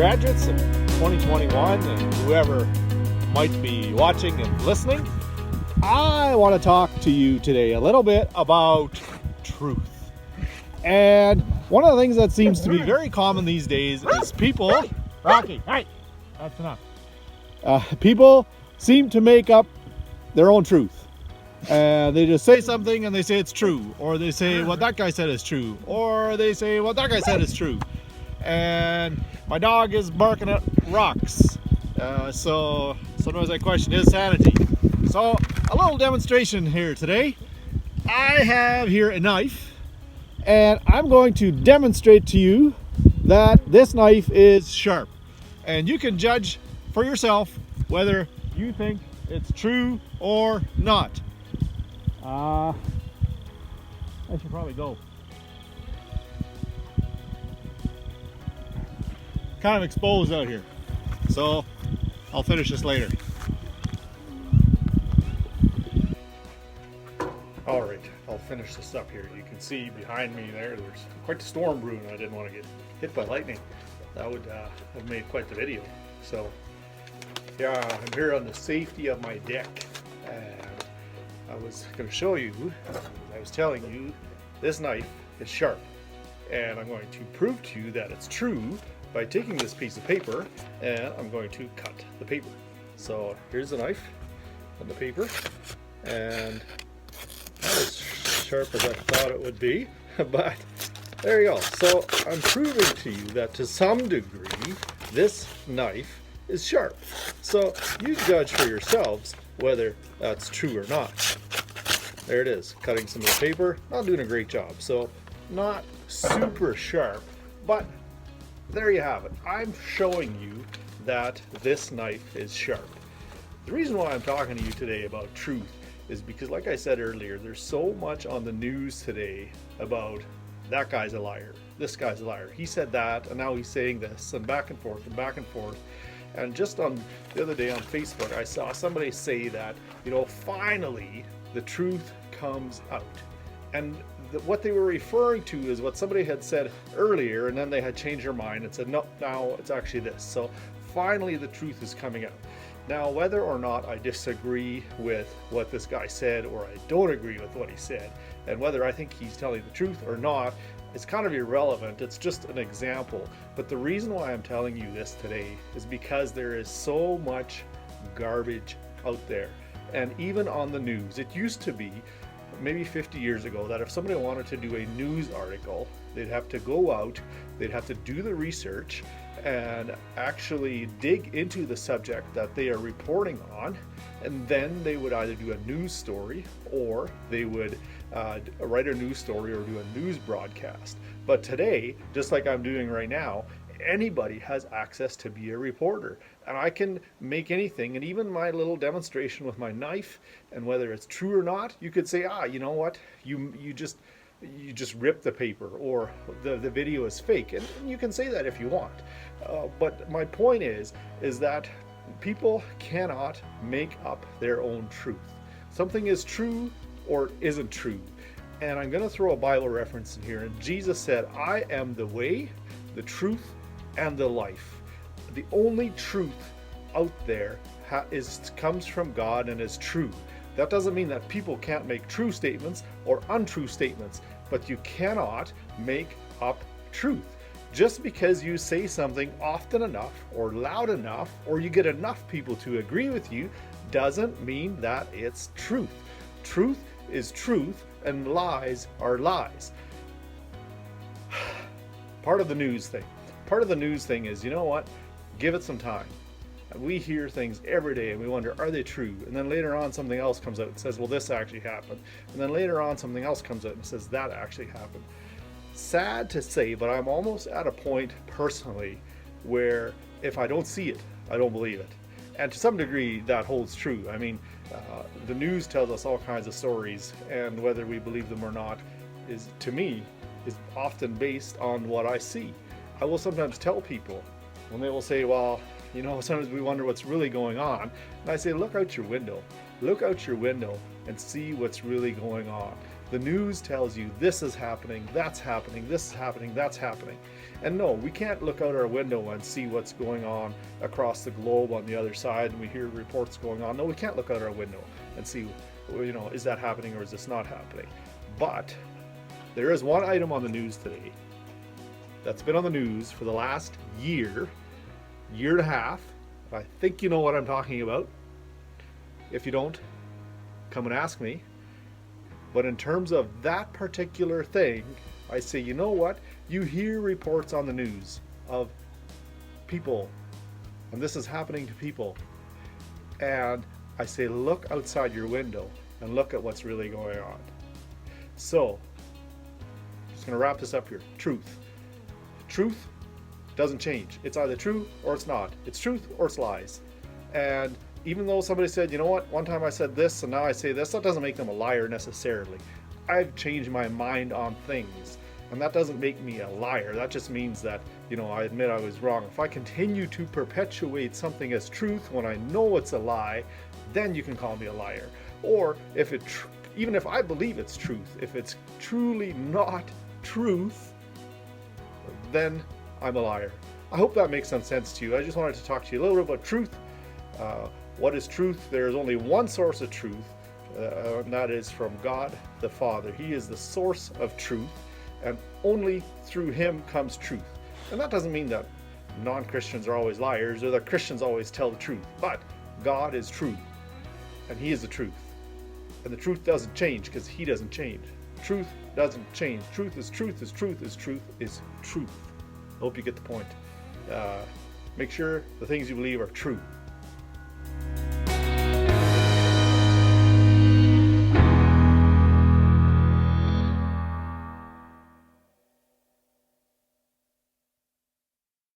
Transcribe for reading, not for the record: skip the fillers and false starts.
graduates of 2021 and whoever might be watching and listening. I want to talk to you today a little bit about truth. And one of the things that seems to be very common these days is people, Rocky, hey, that's enough. People seem to make up their own truth. And they just say something and they say it's true, or they say what that guy said is true, or they say what that guy said is true. And my dog is barking at rocks. So sometimes I question his sanity. So a little demonstration here today. I have here a knife, and I'm going to demonstrate to you that this knife is sharp. And you can judge for yourself whether you think it's true or not. I should probably go. Kind of exposed out here, so I'll finish this later. All right, I'll finish this up here. You can see behind me there's quite the storm brewing. I didn't want to get hit by lightning. That would have made quite the video. So yeah, I'm here on the safety of my deck, and I was going to show you, I was telling you, this knife is sharp, and I'm going to prove to you that it's true by taking this piece of paper, and I'm going to cut the paper. So here's the knife and the paper, and not as sharp as I thought it would be, but there you go. So I'm proving to you that to some degree this knife is sharp. So you judge for yourselves whether that's true or not. There it is, cutting some of the paper. Not doing a great job, so not super sharp, but there you have it. I'm showing you that this knife is sharp. The reason why I'm talking to you today about truth is because, like I said earlier, there's so much on the news today about that guy's a liar, this guy's a liar, he said that, and now he's saying this, and back and forth and back and forth. And just on the other day on Facebook, I saw somebody say that, finally the truth comes out. And what they were referring to is what somebody had said earlier, and then they had changed their mind and said, no, now it's actually this. So finally the truth is coming out. Now, whether or not I disagree with what this guy said, or I don't agree with what he said, and whether I think he's telling the truth or not, it's kind of irrelevant. It's just an example. But the reason why I'm telling you this today is because there is so much garbage out there. And even on the news, it used to be maybe 50 years ago that if somebody wanted to do a news article, they'd have to go out, they'd have to do the research and actually dig into the subject that they are reporting on, and then they would either do a news story, or they would write a news story or do a news broadcast. But today, just like I'm doing right now, anybody has access to be a reporter, and I can make anything. And even my little demonstration with my knife, and whether it's true or not, you could say, you know what, you just ripped the paper, or the video is fake, and you can say that if you want. But my point is that people cannot make up their own truth. Something is true or isn't true. And I'm going to throw a Bible reference in here. And Jesus said, I am the way, the truth, and the life. The only truth out there comes from God and is true. That doesn't mean that people can't make true statements or untrue statements, but you cannot make up truth. Just because you say something often enough or loud enough, or you get enough people to agree with you, doesn't mean that it's truth. Truth is truth, and lies are lies. Part of the news thing is, you know what? Give it some time. And we hear things every day and we wonder, are they true? And then later on something else comes out and says, well, this actually happened. And then later on something else comes out and says, that actually happened. Sad to say, but I'm almost at a point personally where if I don't see it, I don't believe it. And to some degree that holds true. I mean, the news tells us all kinds of stories, and whether we believe them or not is, to me, is often based on what I see. I will sometimes tell people when they will say, well, sometimes we wonder what's really going on. And I say, look out your window and see what's really going on. The news tells you this is happening, that's happening, this is happening, that's happening. And no, we can't look out our window and see what's going on across the globe on the other side, and we hear reports going on. No, we can't look out our window and see, is that happening or is this not happening? But there is one item on the news today that's been on the news for the last year and a half. I think you know what I'm talking about. If you don't, come and ask me. But in terms of that particular thing, I say, you know what? You hear reports on the news of people, and this is happening to people. And I say, look outside your window and look at what's really going on. So, just going to wrap this up here. Truth. Truth doesn't change. It's either true or it's not. It's truth or it's lies. And even though somebody said, you know what, one time I said this and now I say this, that doesn't make them a liar necessarily. I've changed my mind on things, and that doesn't make me a liar. That just means that, I admit I was wrong. If I continue to perpetuate something as truth when I know it's a lie, then you can call me a liar. Or even if I believe it's truth, if it's truly not truth, then I'm a liar. I hope that makes some sense to you. I just wanted to talk to you a little bit about truth. What is truth? There is only one source of truth, and that is from God the Father. He is the source of truth, and only through Him comes truth. And that doesn't mean that non-Christians are always liars or that Christians always tell the truth, but God is truth, and He is the truth. And the truth doesn't change because He doesn't change. Truth doesn't change. Truth is truth is truth is truth is truth. I hope you get the point. Make sure the things you believe are true.